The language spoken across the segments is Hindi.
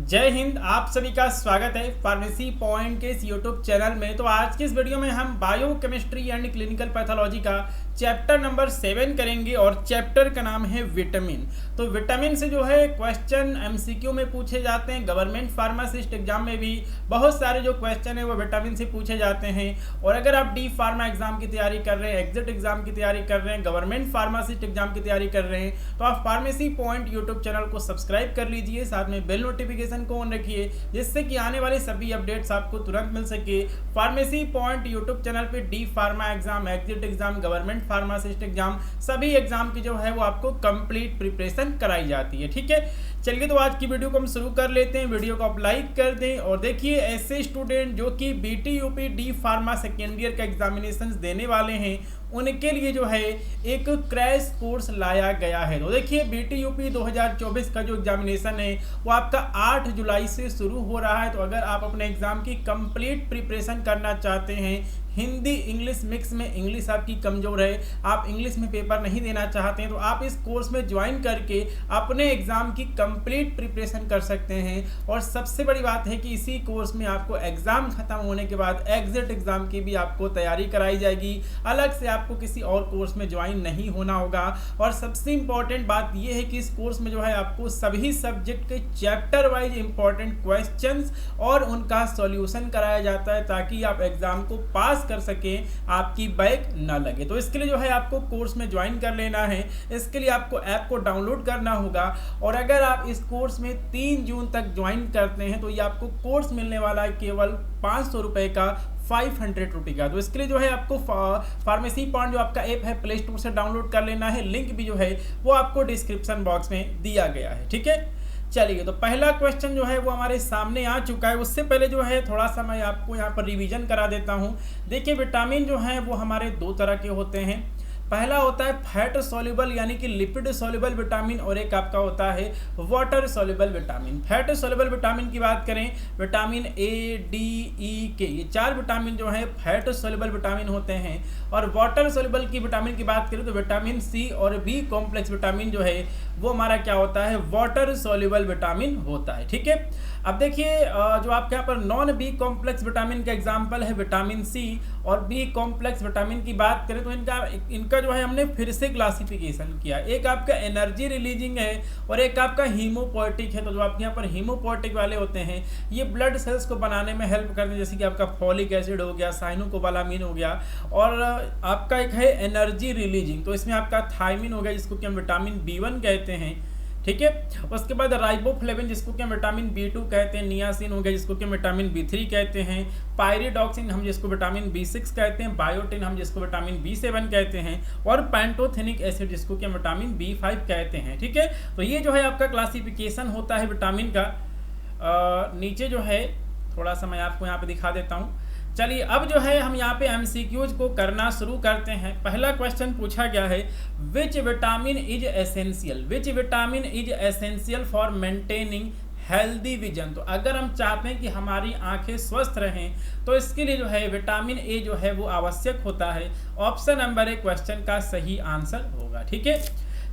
जय हिंद। आप सभी का स्वागत है फार्मेसी पॉइंट के इस यूट्यूब चैनल में। तो आज की इस वीडियो में हम bio chemistry and clinical pathology का चैप्टर नंबर 7 करेंगे और चैप्टर का नाम है विटामिन। तो विटामिन से जो है क्वेश्चन एमसीक्यू में पूछे जाते हैं। गवर्नमेंट फार्मासिस्ट एग्जाम में भी बहुत सारे जो क्वेश्चन है वो विटामिन से पूछे जाते हैं। और अगर आप डी फार्मा एग्जाम की तैयारी कर रहे हैं, एग्जिट एग्जाम की तैयारी कर रहे हैं, गवर्नमेंट फार्मासिस्ट एग्जाम की तैयारी कर रहे हैं, तो आप फार्मेसी पॉइंट यूट्यूब चैनल को सब्सक्राइब कर लीजिए, साथ में बेल नोटिफिकेशन को ऑन रखिए जिससे कि आने वाले सभी अपडेट्स आपको तुरंत मिल सके। फार्मेसी पॉइंट यूट्यूब चैनल पे D pharma exam, exit exam, government pharmacist exam, सभी एग्जाम की जो है वो आपको कंप्लीट प्रिपरेशन कराई जाती है। ठीक है, चलिए तो आज की वीडियो को हम शुरू कर लेते हैं। वीडियो को आप लाइक कर दें और देखिए ऐसे स्टूडेंट जो कि BT UP D pharma second year का एग्जामिनेशन देने वाले हैं उनके लिए जो है एक क्रैश कोर्स लाया गया है। तो देखिए बीटी यूपी 2024 का जो एग्जामिनेशन है वो आपका 8 जुलाई से शुरू हो रहा है। तो अगर आप अपने एग्जाम की कंप्लीट प्रिपरेशन करना चाहते हैं, हिंदी इंग्लिश मिक्स में इंग्लिश आपकी कमज़ोर है, आप इंग्लिश में पेपर नहीं देना चाहते हैं, तो आप इस कोर्स में ज्वाइन करके अपने एग्ज़ाम की कंप्लीट प्रिपरेशन कर सकते हैं। और सबसे बड़ी बात है कि इसी कोर्स में आपको एग्ज़ाम ख़त्म होने के बाद एग्जिट एग्ज़ाम की भी आपको तैयारी कराई जाएगी। अलग से आपको किसी और कोर्स में ज्वाइन नहीं होना होगा। और सबसे इम्पॉर्टेंट बात यह है कि इस कोर्स में जो है आपको सभी सब्जेक्ट के चैप्टर वाइज इंपॉर्टेंट क्वेश्चंस और उनका सॉल्यूशन कराया जाता है ताकि आप एग्ज़ाम को पास कर सकें, आपकी बैक ना लगे। तो इसके लिए जो है आपको कोर्स में ज्वाइन कर लेना है। इसके लिए आपको ऐप को डाउनलोड करना होगा और अगर आप इस कोर्स में 3 जून तक ज्वाइन करते हैं तो ये आपको कोर्स मिलने वाला है केवल 500 रुपये का, 500 रुपये का। तो इसके लिए जो है आपको फार्मेसी पॉइंट जो आपका ऐप है प्ले स्टोर से डाउनलोड कर लेना है। लिंक भी जो है वो आपको डिस्क्रिप्शन बॉक्स में दिया गया है। ठीक है, चलिए तो पहला क्वेश्चन जो है वो हमारे सामने आ चुका है। उससे पहले जो है थोड़ा सा मैं आपको यहाँ पर रिवीजन करा देता हूँ। देखिए विटामिन जो है वो हमारे 2 तरह के होते हैं। पहला होता है फैट सॉल्युबल यानी कि लिपिड सॉल्युबल विटामिन और एक आपका होता है water soluble vitamin. Fat soluble vitamin की बात करें, विटामिन ए, डी, ई, के, ये 4 विटामिन जो है फैट सॉल्युबल विटामिन होते हैं। और वाटर सॉल्युबल की विटामिन की बात करें तो विटामिन सी और बी कॉम्प्लेक्स विटामिन जो है वो हमारा क्या होता है, वाटर सॉल्युबल विटामिन होता है। ठीक है, अब देखिए जो आपके यहाँ पर नॉन बी कॉम्प्लेक्स विटामिन का एग्जाम्पल है विटामिन सी और बी कॉम्प्लेक्स विटामिन की बात करें तो इनका जो है हमने फिर से क्लासिफिकेशन किया। एक आपका एनर्जी रिलीजिंग है और एक आपका हीमोपोएटिक है। तो जो आपके यहाँ पर हीमोपोएटिक वाले होते हैं ये ब्लड सेल्स को बनाने में हेल्प करते हैं, जैसे कि आपका फॉलिक एसिड हो गया, साइनोकोबालामिन हो गया। और आपका एक है एनर्जी रिलीजिंग, तो इसमें आपका थायमिन हो गया जिसको कि हम विटामिन B1 कहते हैं। ठीक है, उसके बाद राइबोफ्लेविन जिसको कि हम विटामिन B2 कहते हैं, नियासिन हो गया जिसको कि हम विटामिन B3 कहते हैं, पायरिडॉक्सिन हम जिसको विटामिन B6 कहते हैं, बायोटिन हम जिसको विटामिन B7 कहते हैं और पैंटोथेनिक एसिड जिसको कि हम विटामिन B5 कहते हैं। ठीक है, तो ये जो है आपका क्लासिफिकेशन होता है विटामिन का। नीचे जो है थोड़ा सा मैं आपको यहाँ पे दिखा देता हूँ। चलिए अब जो है हम यहाँ पे एमसीक्यूज को करना शुरू करते हैं। पहला क्वेश्चन पूछा गया है which vitamin is essential, which vitamin is essential for maintaining healthy vision. तो अगर हम चाहते हैं कि हमारी आंखें स्वस्थ रहें तो इसके लिए जो है विटामिन ए जो है वो आवश्यक होता है। ऑप्शन नंबर 1 क्वेश्चन का सही आंसर होगा। ठीक है,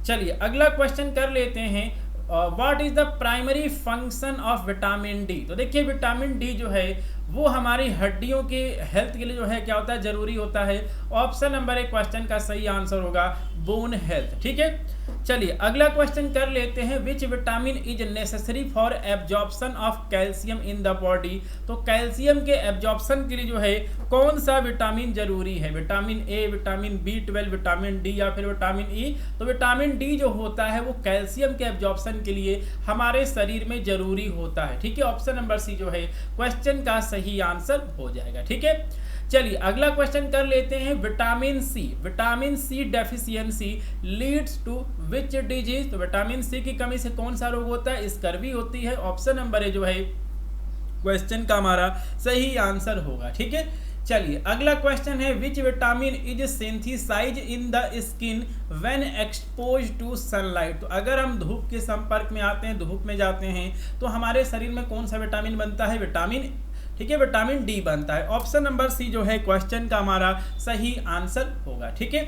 चलिए अगला क्वेश्चन कर लेते हैं। What is the primary function of vitamin D. तो देखिए विटामिन डी जो है वो हमारी हड्डियों के हेल्थ के लिए जो है क्या होता है, जरूरी होता है। ऑप्शन नंबर 1 क्वेश्चन का सही आंसर होगा बोन हेल्थ। ठीक है, चलिए अगला क्वेश्चन कर लेते हैं which vitamin is necessary for absorption of calcium in the body. तो कैल्शियम के एब्जॉर्प्शन के लिए जो है कौन सा विटामिन जरूरी है, vitamin A, vitamin B12, vitamin D या फिर विटामिन ई। तो विटामिन डी जो होता है वो कैल्शियम के एब्जॉर्प्शन के लिए हमारे शरीर में जरूरी होता है। ठीक है, ऑप्शन नंबर सी जो है क्वेश्चन का सही आंसर हो जाएगा। ठीक है, चलिए अगला क्वेश्चन कर लेते हैं vitamin C. Vitamin C deficiency leads to which disease. तो विटामिन सी की कमी से कौन सा रोग होता है, स्कर्वी होती है। ऑप्शन नंबर ए जो है क्वेश्चन का हमारा सही आंसर होगा। ठीक है, चलिए अगला क्वेश्चन है which vitamin is synthesize in the skin when expose to sunlight. तो अगर हम धूप के संपर्क में आते हैं, धूप में जाते हैं तो हमारे शरीर में कौन सा विटामिन बनता है, विटामिन, ठीक है, विटामिन डी बनता है। ऑप्शन नंबर सी जो है क्वेश्चन का हमारा सही आंसर होगा। ठीक है,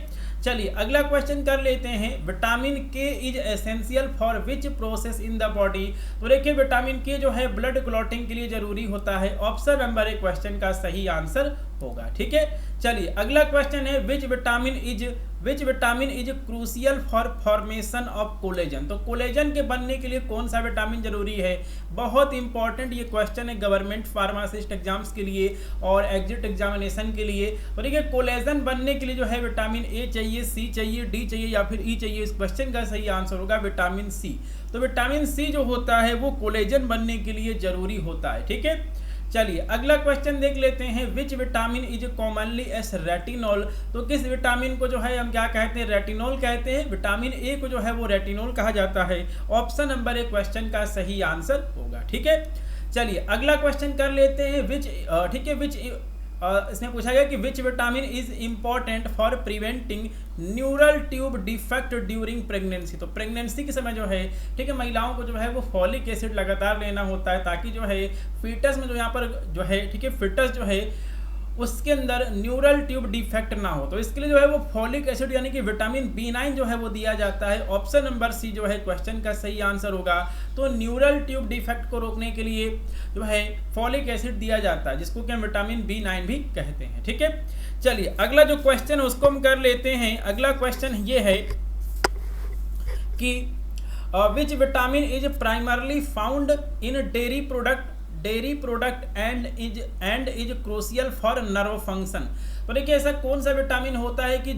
चलिए अगला क्वेश्चन कर लेते हैं, विटामिन के is essential for which process in the body. तो देखिए विटामिन के जो है ब्लड क्लॉटिंग के लिए जरूरी होता है। ऑप्शन नंबर 1 क्वेश्चन का सही आंसर होगा। ठीक है, चलिए अगला क्वेश्चन है, which vitamin is crucial for formation of collagen. तो कोलेजन के बनने के लिए कौन सा विटामिन जरूरी है? बहुत इंपॉर्टेंट ये क्वेश्चन है गवर्नमेंट फार्मासिस्ट एग्जाम्स के लिए और एग्जिट एग्जामिनेशन के लिए। तो देखिए कोलेजन बनने के लिए जो है विटामिन ए चाहिए, सी चाहिए, डी चाहिए या फिर ई चाहिए। इस क्वेश्चन का सही आंसर होगा विटामिन सी। तो विटामिन सी जो होता है वो कोलेजन बनने के लिए जरूरी होता है। ठीक है, चलिए अगला क्वेश्चन देख लेते हैं, which vitamin is commonly S retinol. तो किस विटामिन को जो है हम क्या कहते हैं? रेटिनॉल कहते हैं। विटामिन ए को जो है वो रेटिनॉल कहा जाता है। ऑप्शन नंबर 1 क्वेश्चन का सही आंसर होगा। ठीक है, चलिए अगला क्वेश्चन कर लेते हैं, इसमें पूछा गया कि विच vitamin is important for preventing neural tube defect during pregnancy. तो प्रेगनेंसी के समय जो है, ठीक है, महिलाओं को जो है वो फॉलिक एसिड लगातार लेना होता है ताकि जो है फीटस में जो यहाँ पर जो है, ठीक है, फीटस जो है उसके अंदर न्यूरल ट्यूब डिफेक्ट ना हो। तो इसके लिए जो है वो फॉलिक एसिड यानी कि विटामिन B9 जो है वो दिया जाता है। ऑप्शन नंबर सी जो है क्वेश्चन का सही आंसर होगा। तो न्यूरल ट्यूब डिफेक्ट को रोकने के लिए जो है फॉलिक एसिड दिया जाता है, जिसको कि हम विटामिन B9 भी कहते हैं। ठीक है, चलिए अगला जो क्वेश्चन है उसको हम कर लेते हैं। अगला क्वेश्चन ये है कि विच vitamin is primarily found in dairy product and is crucial for nerve function. तो देखिए ऐसा कौन सा विटामिन होता है कि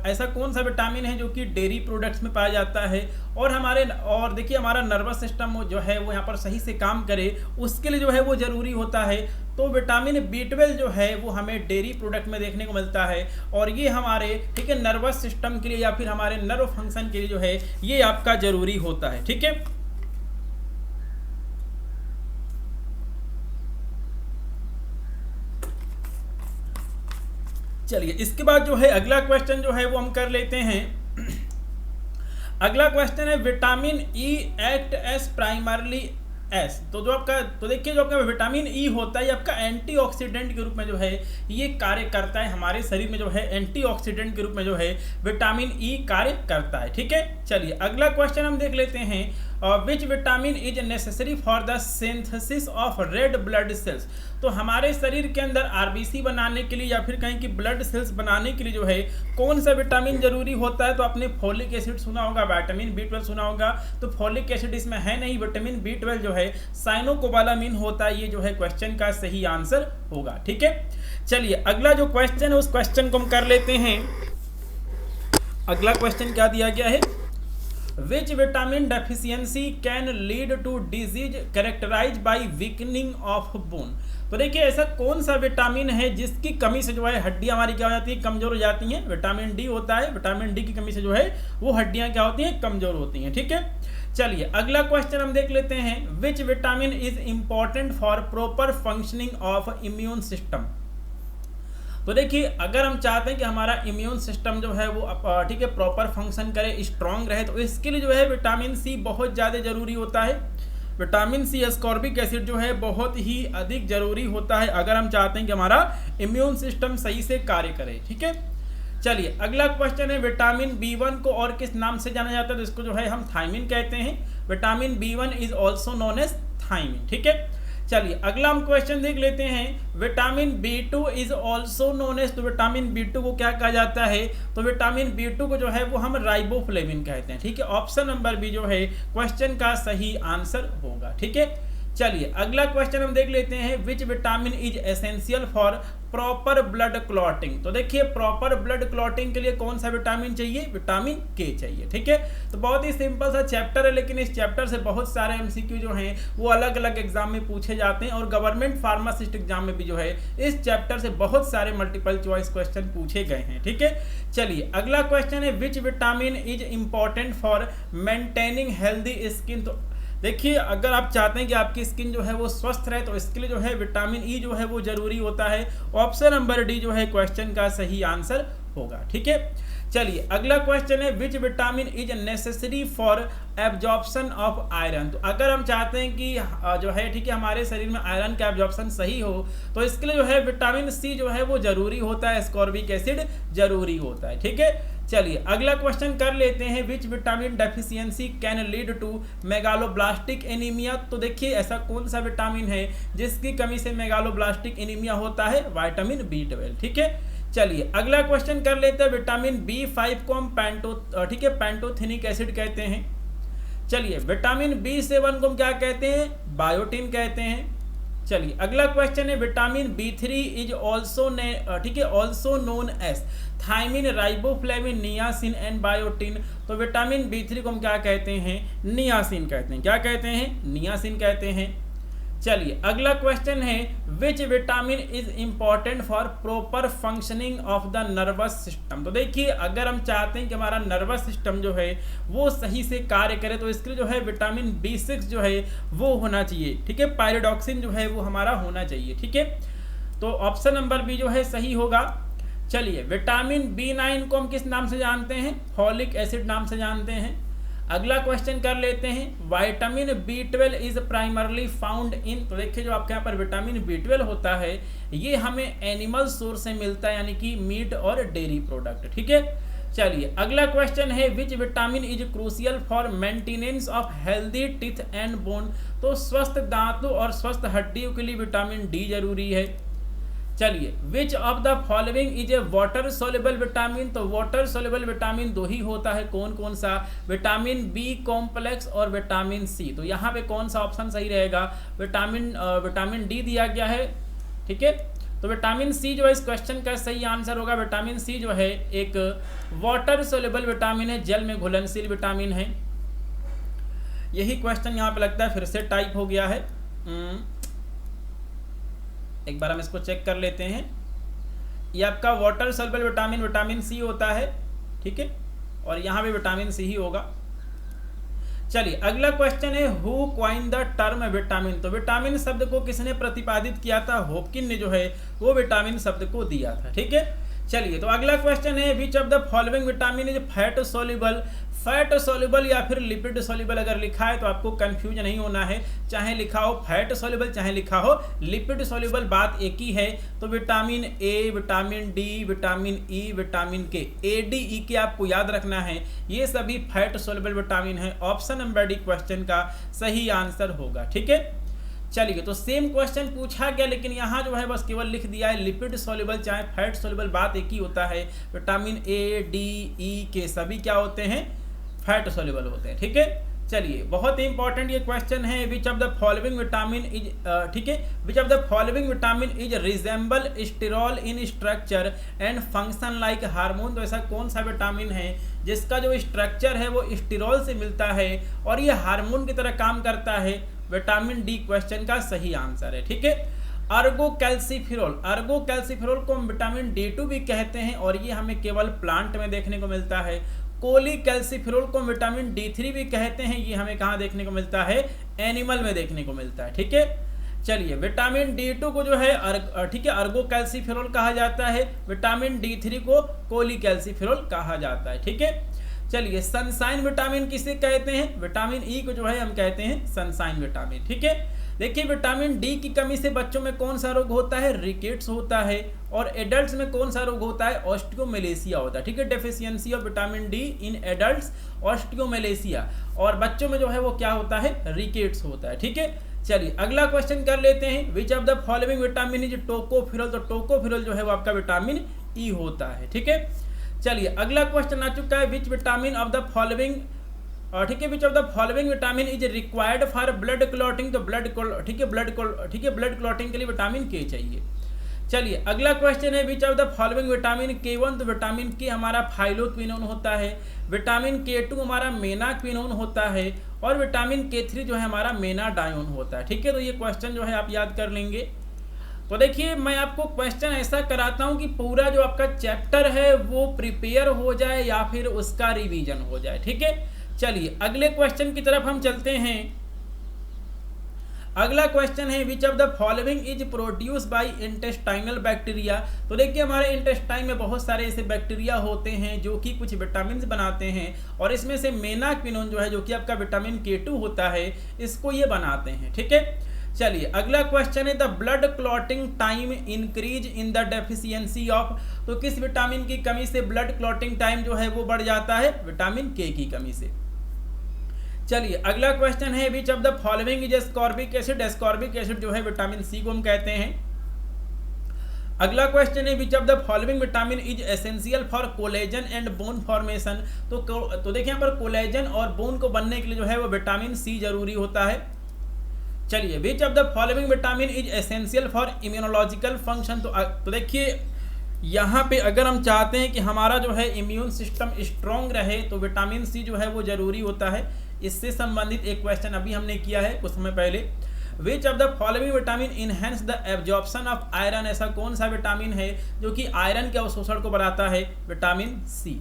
ऐसा कौन सा विटामिन है जो कि डेयरी प्रोडक्ट्स में पाया जाता है और देखिए हमारा नर्वस सिस्टम जो है वो यहाँ पर सही से काम करे, उसके लिए जो है वो जरूरी होता है। तो विटामिन B12 जो है वो हमें डेयरी प्रोडक्ट में देखने को मिलता है और ये हमारे, ठीक है, नर्वस सिस्टम के लिए या फिर हमारे नर्व फंक्शन के लिए जो है ये आपका जरूरी होता है। ठीक है, चलिए इसके बाद जो है अगला क्वेश्चन जो है वो हम कर लेते हैं। अगला क्वेश्चन है, vitamin E act as primarily as. तो देखिए जो आपका विटामिन ई होता है आपका एंटीऑक्सीडेंट के रूप में जो है ये कार्य करता है। हमारे शरीर में जो है एंटीऑक्सीडेंट के रूप में जो है विटामिन ई कार्य करता है। ठीक है, चलिए अगला क्वेश्चन हम देख लेते हैं, which vitamin is necessary for the synthesis of red blood cells. तो हमारे शरीर के अंदर आरबीसी बनाने के लिए या फिर कहीं की ब्लड सेल्स बनाने के लिए जो है कौन सा विटामिन जरूरी होता है? तो आपने फॉलिक एसिड सुना होगा, विटामिन B12 सुना होगा। तो फॉलिक एसिड इसमें है नहीं, विटामिन B12 जो है साइनोकोबालामिन होता है। ये जो है क्वेश्चन का सही आंसर होगा। ठीक है, चलिए अगला जो क्वेश्चन है उस क्वेश्चन को हम कर लेते हैं। अगला क्वेश्चन क्या दिया गया है, which vitamin deficiency can lead to disease characterize by weakening of bone. तो देखिए ऐसा कौन सा विटामिन है जिसकी कमी से जो है हड्डियां हमारी क्या हो जाती है? कमजोर हो जाती हैं। विटामिन डी होता है, विटामिन डी की कमी से जो है वो हड्डियां क्या होती हैं? कमजोर होती हैं। ठीक है, चलिए अगला क्वेश्चन हम देख लेते हैं, which vitamin is important for proper functioning of immune system. तो देखिए अगर हम चाहते हैं कि हमारा इम्यून सिस्टम जो है वो ठीक है प्रॉपर फंक्शन करे, स्ट्रांग रहे, तो इसके लिए जो है विटामिन सी बहुत ज़्यादा जरूरी होता है। विटामिन सी एस्कॉर्बिक एसिड जो है बहुत ही अधिक जरूरी होता है अगर हम चाहते हैं कि हमारा इम्यून सिस्टम सही से कार्य करे। ठीक है, चलिए अगला क्वेश्चन है, विटामिन B1 को और किस नाम से जाना जाता है? तो इसको जो है हम थायमिन कहते हैं। Vitamin B1 is also known as thiamine. ठीक है, चलिए अगला हम क्वेश्चन देख लेते हैं, vitamin B2 is also known as. तो विटामिन B2 को क्या कहा जाता है? तो विटामिन B2 को जो है वो हम राइबोफ्लेविन कहते हैं। ठीक है, ऑप्शन नंबर बी जो है क्वेश्चन का सही आंसर होगा। ठीक है, चलिए अगला क्वेश्चन हम देख लेते हैं, which vitamin is essential for proper blood clotting. तो देखिए प्रॉपर ब्लड क्लॉटिंग के लिए कौन सा विटामिन चाहिए? विटामिन के चाहिए। ठीक है, तो बहुत ही सिंपल सा चैप्टर है, लेकिन इस चैप्टर से बहुत सारे एमसीक्यू जो हैं वो अलग अलग एग्जाम में पूछे जाते हैं और गवर्नमेंट फार्मासिस्ट एग्जाम में भी जो है इस चैप्टर से बहुत सारे मल्टीपल चॉइस क्वेश्चन पूछे गए हैं। ठीक है, चलिए अगला क्वेश्चन है, which vitamin is important for maintaining healthy skin. तो देखिए अगर आप चाहते हैं कि आपकी स्किन जो है वो स्वस्थ रहे तो इसके लिए जो है विटामिन ई जो है वो जरूरी होता है। ऑप्शन नंबर डी जो है क्वेश्चन का सही आंसर होगा। ठीक है, चलिए अगला क्वेश्चन है, which vitamin is necessary for absorption of iron. तो अगर हम चाहते हैं कि जो है ठीक है हमारे शरीर में आयरन का एब्जॉर्प्शन सही हो तो इसके लिए जो है विटामिन सी जो है वो जरूरी होता है, एस्कॉर्बिक एसिड जरूरी होता है। ठीक है, चलिए अगला क्वेश्चन कर लेते हैं, which vitamin deficiency can lead to megaloblastic anaemia. तो देखिए ऐसा कौन सा विटामिन है जिसकी कमी से मेगालोब्लास्टिक एनीमिया होता है, विटामिन B12। ठीक है, चलिए अगला क्वेश्चन कर लेते हैं, विटामिन B5 को हम पैंटोथेनिक एसिड कहते हैं। चलिए विटामिन B7 को हम क्या कहते हैं, बायोटिन कहते हैं। चलिए अगला क्वेश्चन है, vitamin B3 is also known as thiamine, riboflavin, niacin and biotin. तो विटामिन B3 को हम क्या कहते हैं, नियासिन कहते हैं। क्या कहते हैं, नियासिन कहते हैं। चलिए अगला क्वेश्चन है, which vitamin is important for proper functioning of the nervous system. तो देखिए अगर हम चाहते हैं कि हमारा नर्वस सिस्टम जो है वो सही से कार्य करे तो इसके लिए जो है विटामिन B6 जो है वो होना चाहिए। ठीक है, पायरिडॉक्सिन जो है वो हमारा होना चाहिए। ठीक है, तो ऑप्शन नंबर बी जो है सही होगा। चलिए विटामिन B9 को हम किस नाम से जानते हैं, फॉलिक एसिड नाम से जानते हैं। अगला क्वेश्चन कर लेते हैं, vitamin B12 is primarily found in. तो देखिए जो आपके यहाँ पर विटामिन B12 होता है ये हमें एनिमल सोर्स से मिलता है, यानी कि मीट और डेयरी प्रोडक्ट। ठीक है, चलिए अगला क्वेश्चन है, which vitamin is crucial for maintenance of healthy teeth and bone. तो स्वस्थ दांतों और स्वस्थ हड्डियों के लिए विटामिन D जरूरी है। चलिए विच of the following is a water soluble vitamin. तो वाटर सोल्युबल विटामिन दो ही होता है, कौन कौन सा, विटामिन B कॉम्प्लेक्स और विटामिन C। तो यहाँ पे कौन सा ऑप्शन सही रहेगा, विटामिन D दिया गया है। ठीक है, तो विटामिन C जो है इस क्वेश्चन का सही आंसर होगा। विटामिन C जो है एक वाटर सोल्युबल विटामिन है, जल में घुलनशील विटामिन है। यही क्वेश्चन यहाँ पे लगता है फिर से टाइप हो गया है। एक बार हम इसको चेक कर लेते हैं। ये आपका वाटर सोल्युबल विटामिन C होता है। ठीक है, और यहाँ पे विटामिन C ही होगा। चलिए अगला क्वेश्चन है, who coin the term vitamin. तो विटामिन शब्द को किसने प्रतिपादित किया था, हॉपकिन ने जो है वो विटामिन शब्द को दिया था। ठीक है, चलिए तो अगला क्वेश्चन है, which of the following vitamin is fat soluble. Fat soluble या फिर लिपिड सोल्युबल अगर लिखा है तो आपको कंफ्यूज नहीं होना है, चाहे लिखा हो फैट सोल्युबल चाहे लिखा हो लिपिड सोल्युबल, बात एक ही है। तो vitamin A, vitamin D, vitamin E, vitamin K, ADE आपको याद रखना है, ये सभी फैट सोल्युबल विटामिन है। ऑप्शन नंबर डी क्वेश्चन का सही आंसर होगा। ठीक है, चलिए तो सेम क्वेश्चन पूछा गया लेकिन यहाँ जो है बस केवल लिख दिया है लिपिड सोल्युबल चाहे फैट सोल्युबल, बात एक ही होता है। Vitamin A, D, E, K सभी क्या होते हैं, फैट सोल्युबल होते हैं। ठीक है, चलिए बहुत ही इंपॉर्टेंट ये क्वेश्चन है, which of the following vitamin is, ठीक है, which of the following vitamin is resemble sterol in structure and function like hormone. तो ऐसा कौन सा विटामिन है जिसका जो स्ट्रक्चर है वो स्टेरॉल से मिलता है और ये हार्मोन की तरह काम करता है, विटामिन D क्वेश्चन का सही आंसर है। ठीक है, अर्गो कैल्सीफेरॉल को हम विटामिन D2 भी कहते हैं और ये हमें केवल प्लांट में देखने को मिलता है। कोली कैल्सीफेरॉल को विटामिन D3 भी कहते हैं, ये हमें कहाँ देखने को मिलता है, एनिमल में देखने को मिलता है। ठीक है, चलिए विटामिन D2 को जो है ठीक है अर्गो कैल्सीफेरॉल कहा जाता है, विटामिन D3 को कोली कैल्सीफेरॉल कहा जाता है। ठीक है, चलिए सनशाइन विटामिन किसे कहते हैं, विटामिन E को जो है हम कहते हैं सनशाइन विटामिन। ठीक है, देखिए विटामिन D की कमी से बच्चों में कौन सा रोग होता है, रिकेट्स होता है, और एडल्ट्स में कौन सा रोग होता है, ऑस्टियोमेलेसिया होता है। ठीक है, deficiency of vitamin D in adults osteomalacia, और बच्चों में जो है वो क्या होता है, रिकेट्स होता है। ठीक है, चलिए अगला क्वेश्चन कर लेते हैं, विच of the following vitamin is tocopherol. तो टोकोफेरॉल जो है वो आपका विटामिन E होता है। ठीक है, चलिए अगला क्वेश्चन आ चुका है, which vitamin of the following, ठीक है, which of the following vitamin is required for blood clotting. तो ब्लड क्लॉटिंग के लिए विटामिन K चाहिए। चलिए अगला क्वेश्चन है, which of the following vitamin K1। तो विटामिन K हमारा फाइलोक्विनोन होता है, विटामिन K2 हमारा मेनाक्विनोन होता है, और विटामिन K3 जो है हमारा मेनाडायोन होता है। ठीक है, तो ये क्वेश्चन जो है आप याद कर लेंगे। तो देखिए मैं आपको क्वेश्चन ऐसा कराता हूं कि पूरा जो आपका चैप्टर है वो प्रिपेयर हो जाए या फिर उसका रिवीजन हो जाए। ठीक है, चलिए अगले क्वेश्चन की तरफ हम चलते हैं। अगला क्वेश्चन है, which of the following is produce by intestinal bacteria. तो देखिए हमारे इंटेस्टाइन में बहुत सारे ऐसे बैक्टीरिया होते हैं जो कि कुछ विटामिन बनाते हैं, और इसमें से मेनाक्विनोन जो है जो कि आपका विटामिन K2 होता है, इसको ये बनाते हैं। ठीक है, चलिए अगला क्वेश्चन है the blood clotting time increase in the deficiency of, तो किस विटामिन की कमी से ब्लड क्लॉटिंग टाइम जो है वो बढ़ जाता है? विटामिन के की कमी से। चलिए अगला क्वेश्चन है which of the following is ascorbic acid, ascorbic acid जो है विटामिन सी को हम कहते हैं। अगला क्वेश्चन है which of the following vitamin is essential for collagen and bone formation, तो देखिए यहाँ पर कोलेजन और बोन को बनने के लिए जो है वो विटामिन सी जरूरी होता है। चलिए विच of the following vitamin is essential for immunological function, तो देखिए यहाँ पे अगर हम चाहते हैं कि हमारा जो है इम्यून सिस्टम स्ट्रॉन्ग रहे तो विटामिन सी जो है वो जरूरी होता है। इससे संबंधित एक क्वेश्चन अभी हमने किया है कुछ समय पहले। विच of the following vitamin enhance the absorption of iron, ऐसा कौन सा विटामिन है जो कि आयरन के अवशोषण को बढ़ाता है? Vitamin C.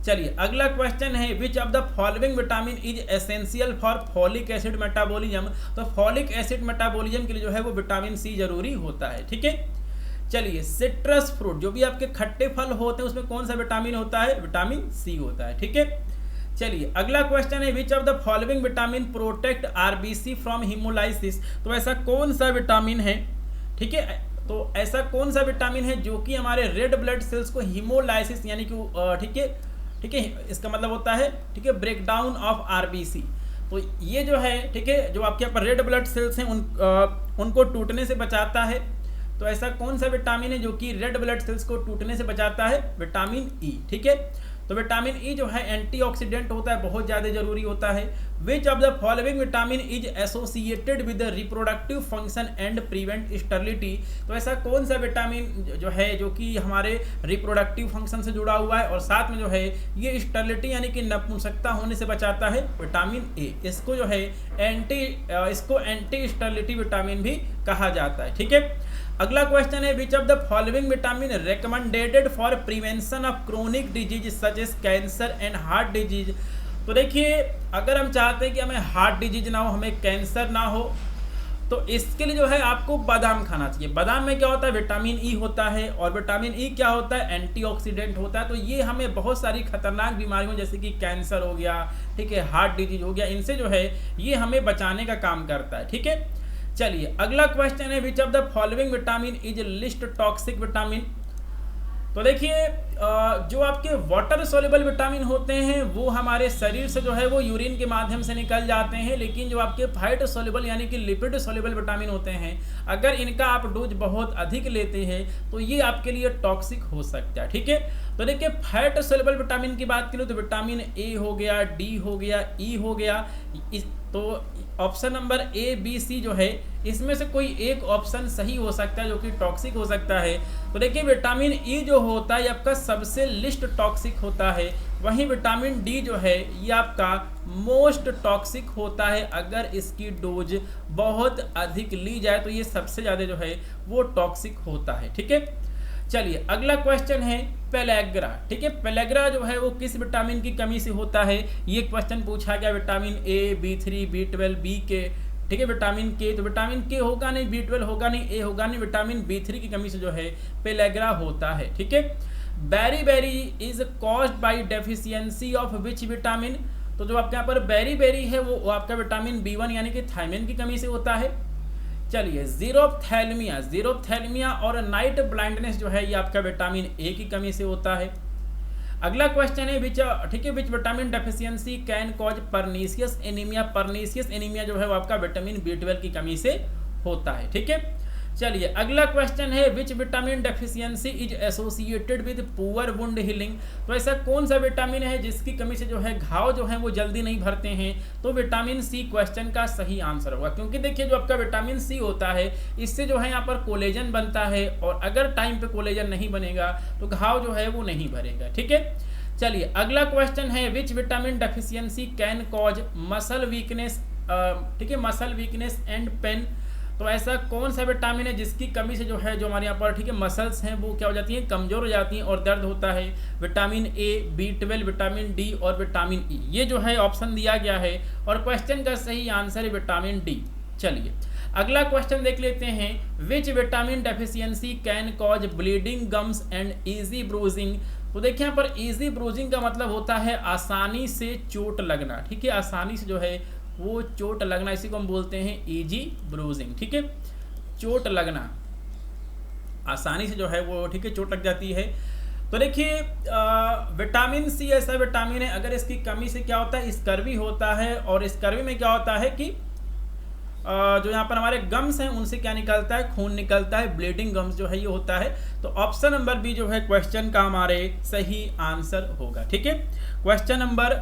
चलिए अगला क्वेश्चन है which of the following vitamin is essential for folic acid metabolism, तो फॉलिक एसिड मेटाबॉलिज्म के लिए जो है वो विटामिन सी जरूरी होता है। ठीक है, चलिए सिट्रस फ्रूट जो भी आपके खट्टे फल होते हैं उसमें कौन सा विटामिन होता है? विटामिन सी होता है। ठीक है, चलिए अगला क्वेश्चन है which of the following vitamin protect RBC from haemolysis, तो ऐसा कौन सा विटामिन है? ठीक है, तो ऐसा कौन सा विटामिन है जो कि हमारे रेड ब्लड सेल्स को हीमोलाइसिस यानी कि ठीक है इसका मतलब होता है ठीक है ब्रेकडाउन ऑफ आरबीसी, तो ये जो है ठीक है जो आपके यहाँ पर रेड ब्लड सेल्स हैं उनको टूटने से बचाता है। तो ऐसा कौन सा विटामिन है जो कि रेड ब्लड सेल्स को टूटने से बचाता है? विटामिन ई। ठीक है, तो विटामिन ई जो है एंटीऑक्सीडेंट होता है, बहुत ज़्यादा जरूरी होता है। Which of the following vitamin is associated with reproductive function and prevent sterility, तो ऐसा कौन सा विटामिन जो है जो कि हमारे रिप्रोडक्टिव फंक्शन से जुड़ा हुआ है और साथ में जो है ये स्टर्लिटी यानी कि नपुंसकता होने से बचाता है? Vitamin A. इसको जो है एंटी स्टर्लिटी विटामिन भी कहा जाता है। ठीक है, अगला क्वेश्चन है which of the following vitamin recommended for prevention of chronic disease such as cancer and heart disease, तो देखिए अगर हम चाहते हैं कि हमें हार्ट डिजीज ना हो, हमें कैंसर ना हो, तो इसके लिए जो है आपको बादाम खाना चाहिए। बादाम में क्या होता है? विटामिन ई होता है, और विटामिन ई क्या होता है? एंटीऑक्सीडेंट होता है। तो ये हमें बहुत सारी खतरनाक बीमारियों जैसे कि कैंसर हो गया, ठीक है, हार्ट डिजीज हो गया, इनसे जो है ये हमें बचाने का काम करता है। ठीक है, चलिए अगला क्वेश्चन है which of the following vitamin is list toxic vitamin, तो देखिए जो आपके वाटर सोल्यूबल विटामिन होते हैं वो हमारे शरीर से जो है वो यूरिन के माध्यम से निकल जाते हैं, लेकिन जो आपके फैट सोल्यूबल यानी कि लिपिड सोल्यूबल विटामिन होते हैं अगर इनका आप डोज बहुत अधिक लेते हैं तो ये आपके लिए टॉक्सिक हो सकता है। ठीक है, तो देखिए फैट सोल्यूबल विटामिन की बात करें तो विटामिन ए हो गया, डी हो गया, ई हो गया, तो option number A B C जो है इसमें से कोई एक ऑप्शन सही हो सकता है जो कि टॉक्सिक हो सकता है। तो देखिए विटामिन ई जो होता है आपका सबसे लिस्ट टॉक्सिक होता है, वहीं विटामिन डी जो है ये आपका मोस्ट टॉक्सिक होता है। अगर इसकी डोज बहुत अधिक ली जाए तो ये सबसे ज़्यादा जो है वो टॉक्सिक होता है। ठीक है, चलिए अगला क्वेश्चन है पेलेग्रा। ठीक है, पेलेग्रा जो है वो किस विटामिन की कमी से होता है? ये क्वेश्चन पूछा गया vitamin A, B3, B12, B के। ठीक है, विटामिन के, तो विटामिन के होगा नहीं, B12 होगा नहीं, ए होगा नहीं, विटामिन B3 की कमी से जो है पेलेग्रा होता है। ठीक है, beri is caused by deficiency of which vitamin, तो जो आपके यहाँ पर बेरी है वो आपका विटामिन B1 यानी कि थायमिन की कमी से होता है। चलिए जीरोप्थैल्मिया और नाइट ब्लाइंडनेस जो है ये आपका विटामिन ए की कमी से होता है। अगला क्वेश्चन है which vitamin deficiency can cause pernicious anaemia, pernicious anaemia जो है वो आपका विटामिन B12 की कमी से होता है। ठीक है, चलिए अगला क्वेश्चन है which vitamin deficiency is associated with poor wound healing, तो ऐसा कौन सा विटामिन है जिसकी कमी से जो है घाव जो है वो जल्दी नहीं भरते हैं? तो विटामिन सी क्वेश्चन का सही आंसर होगा, क्योंकि देखिए जो आपका विटामिन सी होता है इससे जो है यहाँ पर कोलेजन बनता है, और अगर टाइम पे कोलेजन नहीं बनेगा तो घाव जो है वो नहीं भरेगा। ठीक है, चलिए अगला क्वेश्चन है which vitamin deficiency can cause muscle weakness, ठीक है, मसल वीकनेस एंड पेन, तो ऐसा कौन सा विटामिन है जिसकी कमी से जो है जो हमारे यहाँ पर ठीक है मसल्स हैं वो क्या हो जाती हैं? कमजोर हो जाती हैं और दर्द होता है। Vitamin A, B12, vitamin D और विटामिन ई, ये जो है ऑप्शन दिया गया है और क्वेश्चन का सही आंसर है विटामिन डी। चलिए अगला क्वेश्चन देख लेते हैं which vitamin deficiency can cause bleeding gums and easy bruising, तो देखिए यहाँ पर ईजी ब्रूजिंग का मतलब होता है आसानी से चोट लगना। ठीक है, आसानी से जो है वो चोट लगना, इसी को हम बोलते हैं ईजी ब्रूजिंग। ठीक है, चोट लगना, आसानी से जो है वो ठीक है चोट लग जाती है। तो देखिए विटामिन सी ऐसा विटामिन है, अगर इसकी कमी से क्या होता है, स्कर्वी होता है, और स्कर्वी में क्या होता है कि जो यहाँ पर हमारे गम्स हैं उनसे क्या निकलता है, खून निकलता है, ब्लीडिंग गम्स जो है ये होता है। तो ऑप्शन नंबर बी जो है क्वेश्चन का हमारे सही आंसर होगा। ठीक है, क्वेश्चन नंबर,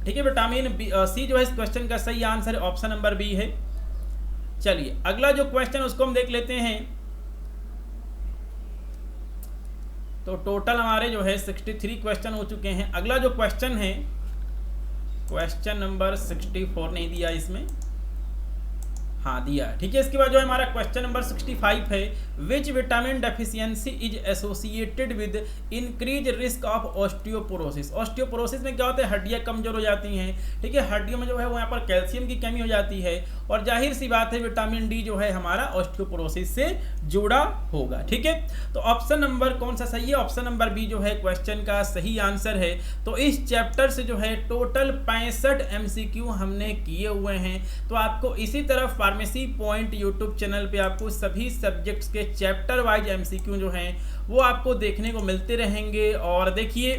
ठीक है, विटामिन सी जो है इस क्वेश्चन का सही आंसर ऑप्शन नंबर बी है। चलिए अगला जो क्वेश्चन उसको हम देख लेते हैं। तो टोटल हमारे जो है 63 क्वेश्चन हो चुके हैं। अगला जो क्वेश्चन है क्वेश्चन नंबर 64 नहीं दिया इसमें, हाँ दिया। ठीक है, इसके बाद जो हमारा क्वेश्चन नंबर 65 है, which vitamin deficiency is associated with increase risk of osteoporosis. Osteoporosis में क्या होता है, हड्डियां कमजोर हो जाती हैं। ठीक है, हड्डियों में जो है वो यहाँ पर कैल्शियम की कमी हो जाती है, और जाहिर सी बात है विटामिन डी जो है हमारा ऑस्टियोपोरोसिस से जुड़ा होगा। ठीक है, तो ऑप्शन नंबर कौन सा सही है, ऑप्शन नंबर बी जो है क्वेश्चन का सही आंसर है। तो इस चैप्टर से जो है टोटल 65 MCQ हमने किए हुए हैं। तो आपको इसी तरह फार्मेसी पॉइंट यूट्यूब चैनल पे आपको सभी सब्जेक्ट्स के चैप्टर वाइज MCQ जो हैं वो आपको देखने को मिलते रहेंगे। और देखिए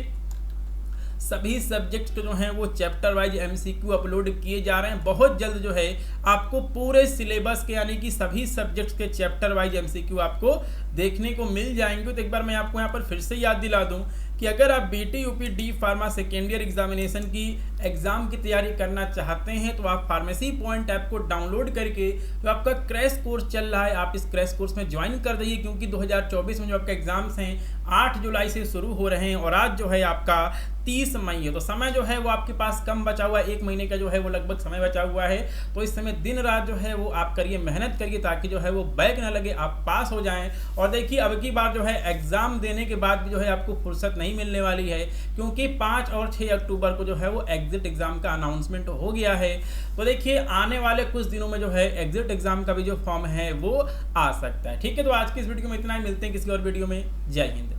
सभी सब्जेक्ट्स के जो हैं वो चैप्टर वाइज MCQ अपलोड किए जा रहे हैं। बहुत जल्द जो है आपको पूरे सिलेबस के यानी कि सभी सब्जेक्ट्स के चैप्टर वाइज MCQ आपको देखने को मिल जाएंगे। तो एक बार मैं आपको यहाँ पर फिर से याद दिला दूं कि अगर आप BT UP D pharma second year examination की एग्जाम की तैयारी करना चाहते हैं तो आप फार्मेसी पॉइंट ऐप को डाउनलोड करके जो आपका क्रैश कोर्स चल रहा है आप इस क्रैश कोर्स में ज्वाइन कर दीजिए, क्योंकि 2024 में जो आपके एग्जाम्स हैं 8 जुलाई से शुरू हो रहे हैं और आज जो है आपका 30 मई है। तो समय जो है वो आपके पास कम बचा हुआ है, 1 महीने का जो है वो लगभग समय बचा हुआ है। तो इस समय दिन रात जो है वो आप करिए, मेहनत करिए, ताकि जो है वो बैक ना लगे, आप पास हो जाएं। और देखिए अब की बार जो है एग्जाम देने के बाद भी जो है आपको फुर्सत नहीं मिलने वाली है, क्योंकि 5 और 6 अक्टूबर को जो है वो एग्जिट एग्जाम का अनाउंसमेंट हो गया है। तो देखिए आने वाले कुछ दिनों में जो है एग्जिट एग्जाम का भी जो फॉर्म है वो आ सकता है। ठीक है, तो आज की इस वीडियो में इतना ही, मिलते हैं किसी और वीडियो में। जय हिंद।